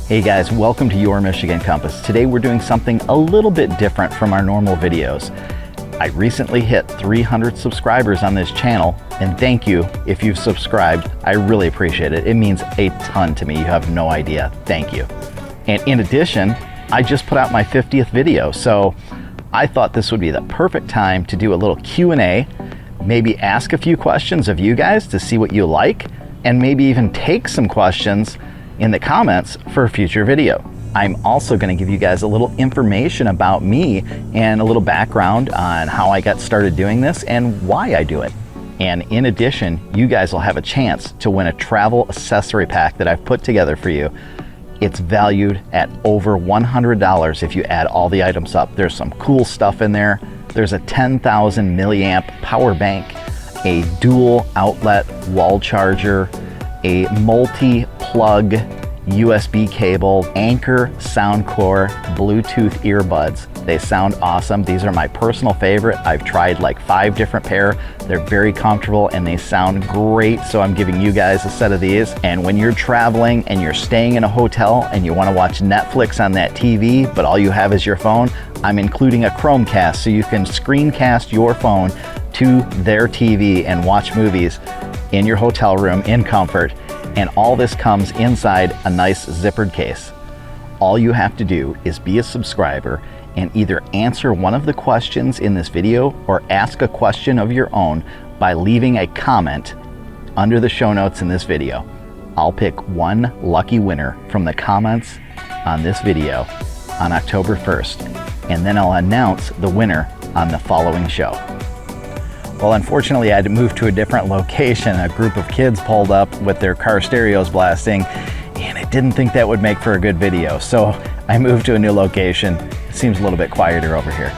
Hey guys, welcome to Your Michigan Compass. Today we're doing something a little bit different from our normal videos. I recently hit 300 subscribers on this channel, and thank you if you've subscribed. I really appreciate it. It means a ton to me. You have no idea. Thank you. And in addition, I just put out my 50th video, so I thought this would be the perfect time to do a little Q&A, maybe ask a few questions of you guys to see what you like, and maybe even take some questions in the comments for a future video. I'm also going to give you guys a little information about me and a little background on how I got started doing this and why I do it. And in addition, you guys will have a chance to win a travel accessory pack that I've put together for you. It's valued at over $100 if you add all the items up. There's some cool stuff in there. There's a 10,000 milliamp power bank, a dual outlet wall charger, a multi-plug USB cable, Anchor Soundcore Bluetooth earbuds. They sound awesome. These are my personal favorite. I've tried like 5 different pair. They're very comfortable and they sound great, so I'm giving you guys a set of these. And when you're traveling and you're staying in a hotel and you want to watch Netflix on that TV, but all you have is your phone, I'm including a Chromecast so you can screencast your phone to their TV and watch movies in your hotel room in comfort. And all this comes inside a nice zippered case. All you have to do is be a subscriber and either answer one of the questions in this video or ask a question of your own by leaving a comment under the show notes in this video. I'll pick one lucky winner from the comments on this video on October 1st, and then I'll announce the winner on the following show. Well, unfortunately, I had to move to a different location. A group of kids pulled up with their car stereos blasting, and I didn't think that would make for a good video. So I moved to a new location. It seems a little bit quieter over here.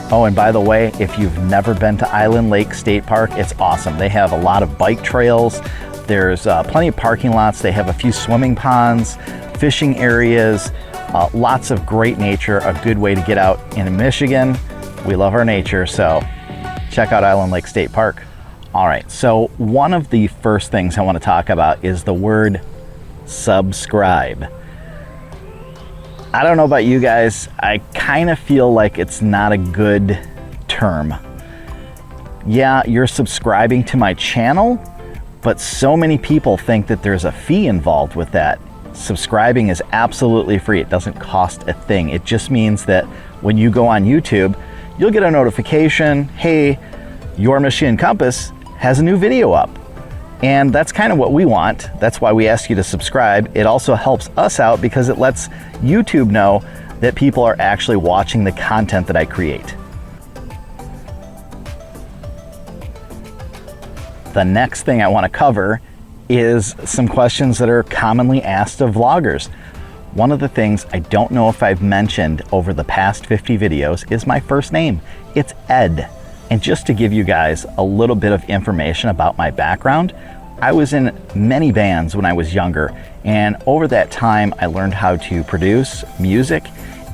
Oh, and by the way, if you've never been to Island Lake State Park, it's awesome. They have a lot of bike trails. There's plenty of parking lots. They have a few swimming ponds, fishing areas, lots of great nature, a good way to get out in Michigan. We love our nature, so check out Island Lake State Park. All right, so one of the first things I want to talk about is the word subscribe. I don't know about you guys, I kind of feel like it's not a good term. Yeah, you're subscribing to my channel, but so many people think that there's a fee involved with that. Subscribing is absolutely free. It doesn't cost a thing. It just means that when you go on YouTube, you'll get a notification, hey, Your Michigan Compass has a new video up. And that's kind of what we want. That's why we ask you to subscribe. It also helps us out because it lets YouTube know that people are actually watching the content that I create. The next thing I want to cover is some questions that are commonly asked of vloggers. One of the things I don't know if I've mentioned over the past 50 videos is my first name. It's Ed. And just to give you guys a little bit of information about my background, I was in many bands when I was younger, and over that time I learned how to produce music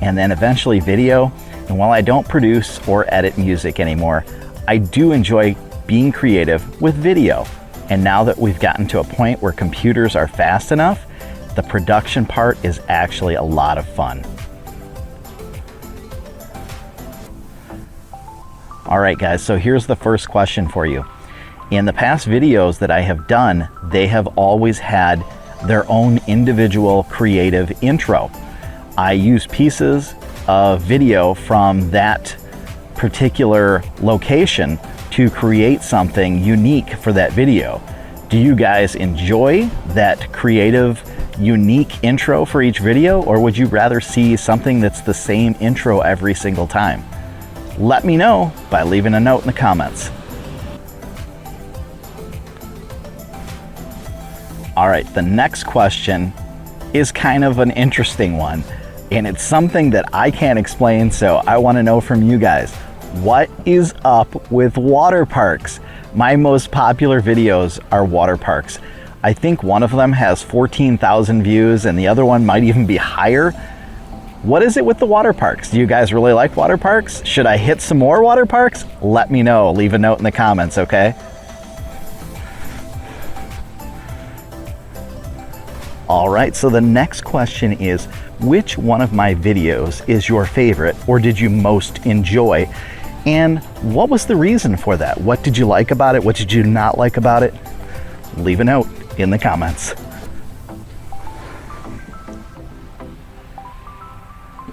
and then eventually video. And while I don't produce or edit music anymore, I do enjoy being creative with video. And now that we've gotten to a point where computers are fast enough, the production part is actually a lot of fun. All right, guys, so here's the first question for you. In the past videos that I have done, they have always had their own individual creative intro. I use pieces of video from that particular location to create something unique for that video. Do you guys enjoy that creative, unique intro for each video, or would you rather see something that's the same intro every single time? Let me know by leaving a note in the comments. All right, the next question is kind of an interesting one, and it's something that I can't explain, so I want to know from you guys. What is up with water parks? My most popular videos are water parks. I think one of them has 14,000 views and the other one might even be higher. What is it with the water parks? Do you guys really like water parks? Should I hit some more water parks? Let me know. Leave a note in the comments, okay? All right, so the next question is, which one of my videos is your favorite or did you most enjoy? And what was the reason for that? What did you like about it? What did you not like about it? Leave a note in the comments.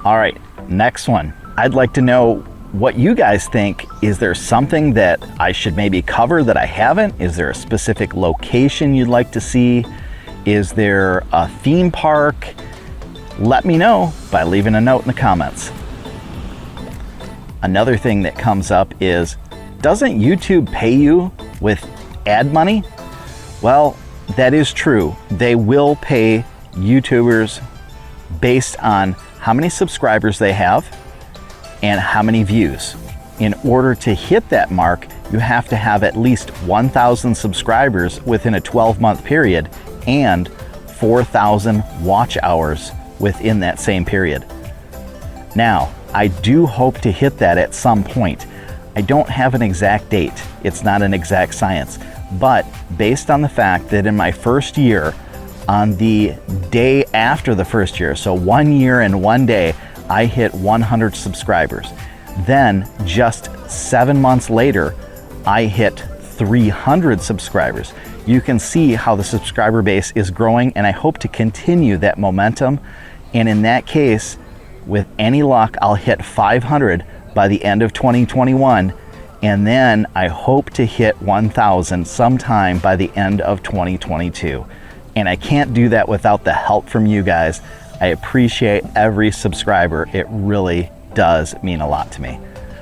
All right, next one. I'd like to know what you guys think. Is there something that I should maybe cover that I haven't? Is there a specific location you'd like to see? Is there a theme park? Let me know by leaving a note in the comments. Another thing that comes up is, doesn't YouTube pay you with ad money? Well, that is true. They will pay YouTubers based on how many subscribers they have and how many views. In order to hit that mark, you have to have at least 1,000 subscribers within a 12-month period and 4,000 watch hours within that same period. Now, I do hope to hit that at some point. I don't have an exact date. It's not an exact science. But based on the fact that in my first year, on the day after the first year, so 1 year and 1 day, I hit 100 subscribers. Then just 7 months later, I hit 300 subscribers. You can see how the subscriber base is growing, and I hope to continue that momentum. And in that case, with any luck, I'll hit 500 by the end of 2021. And then I hope to hit 1,000 sometime by the end of 2022. And I can't do that without the help from you guys. I appreciate every subscriber. It really does mean a lot to me.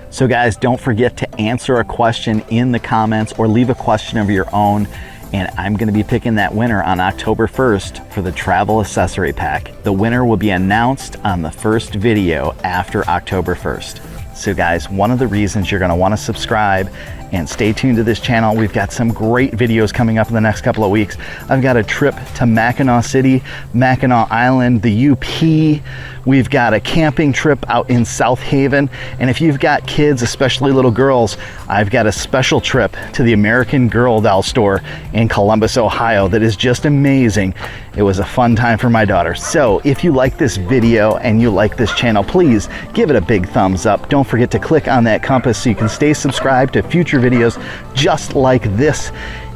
So guys, don't forget to answer a question in the comments or leave a question of your own. And I'm gonna be picking that winner on October 1st for the travel accessory pack. The winner will be announced on the first video after October 1st. So guys, one of the reasons you're gonna wanna subscribe and stay tuned to this channel, we've got some great videos coming up in the next couple of weeks. I've got a trip to Mackinac City, Mackinac Island, the UP. We've got a camping trip out in South Haven. And if you've got kids, especially little girls, I've got a special trip to the American Girl doll store in Columbus, Ohio that is just amazing. It was a fun time for my daughter. So if you like this video and you like this channel, please give it a big thumbs up. Don't forget to click on that compass so you can stay subscribed to future videos just like this.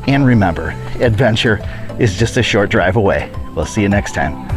And remember, adventure is just a short drive away. We'll see you next time.